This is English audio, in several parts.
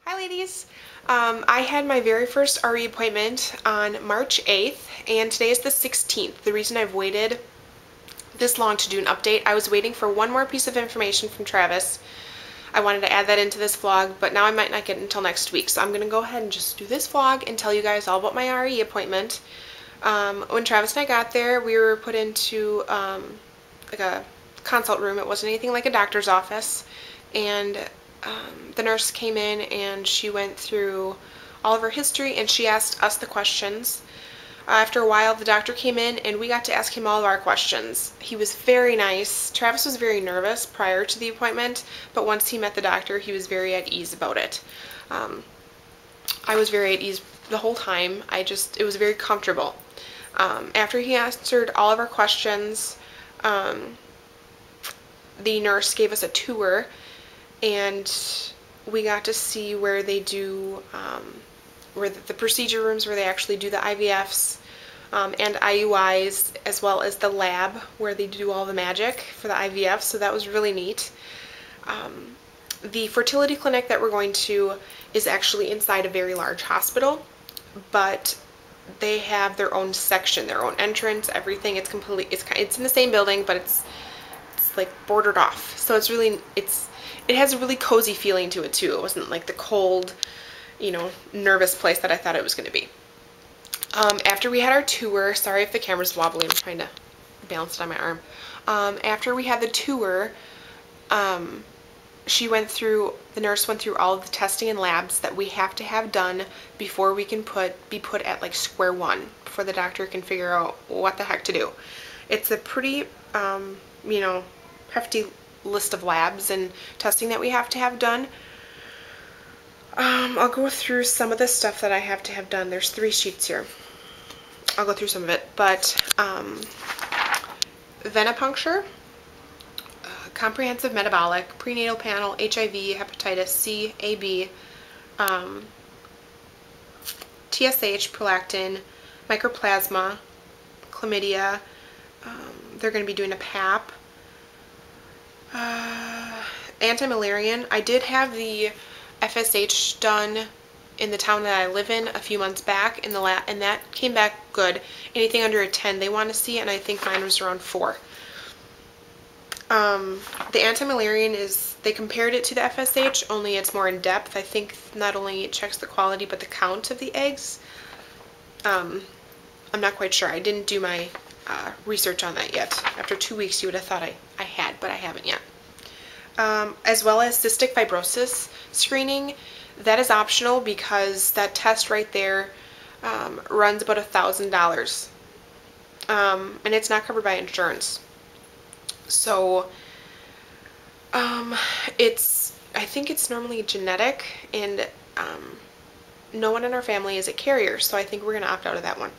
Hi ladies! I had my very first RE appointment on March 8th and today is the 16th. The reason I've waited this long to do an update, I was waiting for one more piece of information from Travis. I wanted to add that into this vlog, but now I might not get it until next week. So I'm going to go ahead and just do this vlog and tell you guys all about my RE appointment. When Travis and I got there, we were put into like a consult room. It wasn't anything like a doctor's office. And the nurse came in and she went through all of her history and she asked us the questions. After a while, the doctor came in and we got to ask him all of our questions. He was very nice. Travis was very nervous prior to the appointment, but once he met the doctor, he was very at ease about it. I was very at ease the whole time. It was very comfortable. After he answered all of our questions, the nurse gave us a tour and we got to see where they do, where the procedure rooms where they actually do the IVFs and IUIs, as well as the lab where they do all the magic for the IVF, so that was really neat. The fertility clinic that we're going to is actually inside a very large hospital, but they have their own section, their own entrance, everything. It's in the same building, but it's like bordered off, so it has a really cozy feeling to it too. It wasn't like the cold, nervous place that I thought it was going to be. After we had our tour, sorry if the camera's wobbly, I'm trying to balance it on my arm. After we had the tour, the nurse went through all of the testing and labs that we have to have done before we can be put at like square one, before the doctor can figure out what the heck to do. It's a pretty, hefty list of labs and testing that we have to have done. I'll go through some of the stuff that I have to have done. There's 3 sheets here. I'll go through some of it, but venipuncture, comprehensive metabolic, prenatal panel, HIV, hepatitis C, AB, TSH, prolactin, mycoplasma, chlamydia. They're going to be doing a PAP. Anti-malarian. I did have the FSH done in the town that I live in a few months back in the lab, and that came back good. Anything under a 10 they want to see, and I think mine was around 4. The anti-malarian they compared it to the FSH, only it's more in depth. I think not only it checks the quality but the count of the eggs. I'm not quite sure. I didn't do my research on that yet. After 2 weeks you would have thought I had, but I haven't yet. As well as cystic fibrosis screening. That is optional because that test right there runs about $1,000, and it's not covered by insurance. So I think it's normally genetic, and no one in our family is a carrier, so I think we're going to opt out of that one.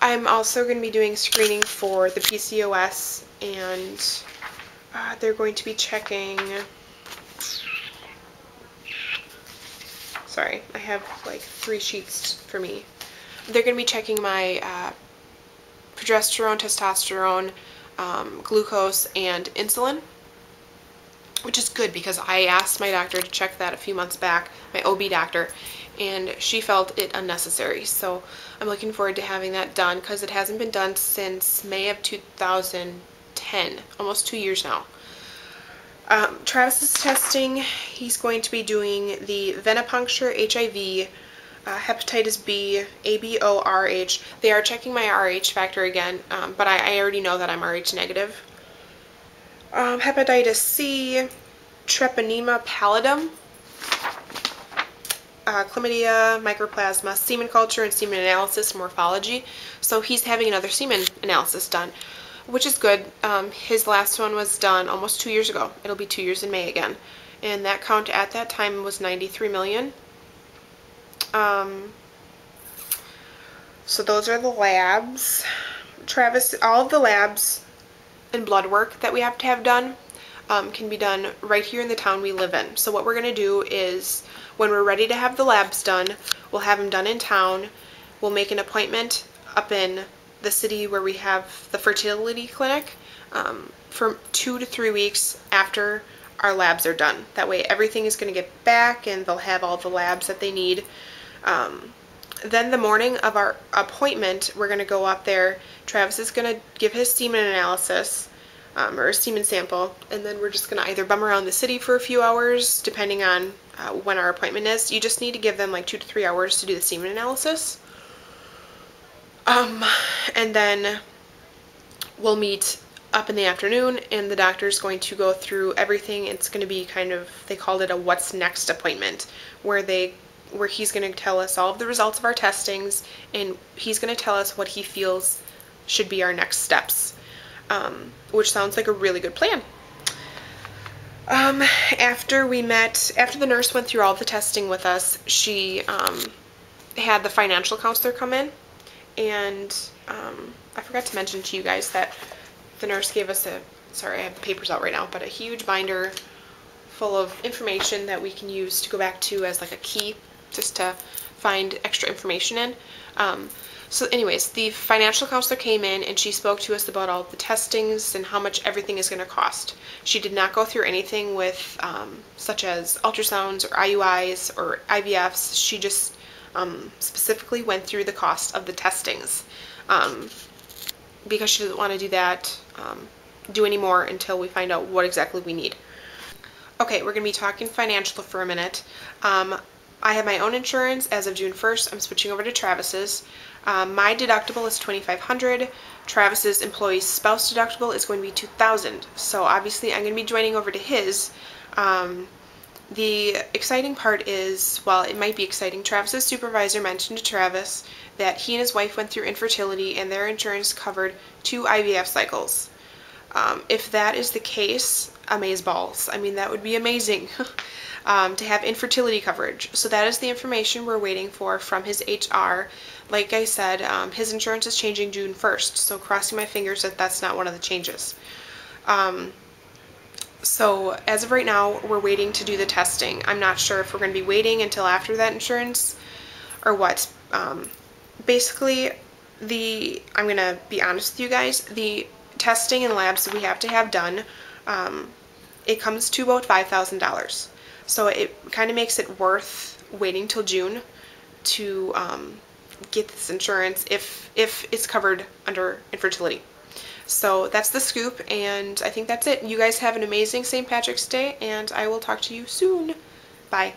I'm also going to be doing screening for the PCOS, and they're going to be checking, sorry, I have like 3 sheets for me. They're going to be checking my progesterone, testosterone, glucose, and insulin, which is good because I asked my doctor to check that a few months back, my OB doctor, and she felt it unnecessary. So I'm looking forward to having that done because it hasn't been done since May of 2010, almost 2 years now. Travis's testing, he's going to be doing the venipuncture, HIV, hepatitis B, ABO, RH. They are checking my RH factor again, but I already know that I'm RH negative. Hepatitis C, treponema pallidum, chlamydia, mycoplasma, semen culture, and semen analysis morphology. So he's having another semen analysis done, which is good. His last one was done almost 2 years ago. It'll be 2 years in May again. And that count at that time was 93 million. So those are the labs. Travis, all of the labs and blood work that we have to have done can be done right here in the town we live in. So what we're going to do is, when we're ready to have the labs done, we'll have them done in town. We'll make an appointment up in the city where we have the fertility clinic for 2 to 3 weeks after our labs are done. That way everything is going to get back and they'll have all the labs that they need. Then the morning of our appointment, we're going to go up there. Travis is going to give his semen analysis, or a semen sample, and then we're just going to either bum around the city for a few hours, depending on when our appointment is. You just need to give them like 2 to 3 hours to do the semen analysis. And then we'll meet up in the afternoon, and the doctor's going to go through everything. It's going to be kind of, they called it a what's next appointment, where he's going to tell us all of the results of our testings, and he's going to tell us what he feels should be our next steps, which sounds like a really good plan. After the nurse went through all the testing with us, she had the financial counselor come in, and I forgot to mention to you guys that the nurse gave us sorry, I have the papers out right now, but a huge binder full of information that we can use to go back to as like a key, just to find extra information in. So anyways, the financial counselor came in and she spoke to us about all the testings and how much everything is going to cost. She did not go through anything with such as ultrasounds or IUIs or IVFs. She just specifically went through the cost of the testings, because she doesn't want to do any more until we find out what exactly we need. Okay, we're going to be talking financial for a minute. I have my own insurance as of June 1st. I'm switching over to Travis's. My deductible is $2,500. Travis's employee spouse deductible is going to be $2,000. So obviously I'm going to be joining over to his. The exciting part is, well, it might be exciting, Travis's supervisor mentioned to Travis that he and his wife went through infertility and their insurance covered 2 IVF cycles. If that is the case, amazeballs. I mean, that would be amazing to have infertility coverage. So that is the information we're waiting for from his HR. Like I said, his insurance is changing June 1st, so crossing my fingers that that's not one of the changes. So as of right now, we're waiting to do the testing. I'm not sure if we're going to be waiting until after that insurance or what. Basically, I'm going to be honest with you guys, the testing and labs that we have to have done, it comes to about $5,000. So it kind of makes it worth waiting till June to get this insurance if it's covered under infertility. So that's the scoop, and I think that's it. You guys have an amazing St. Patrick's Day, and I will talk to you soon. Bye.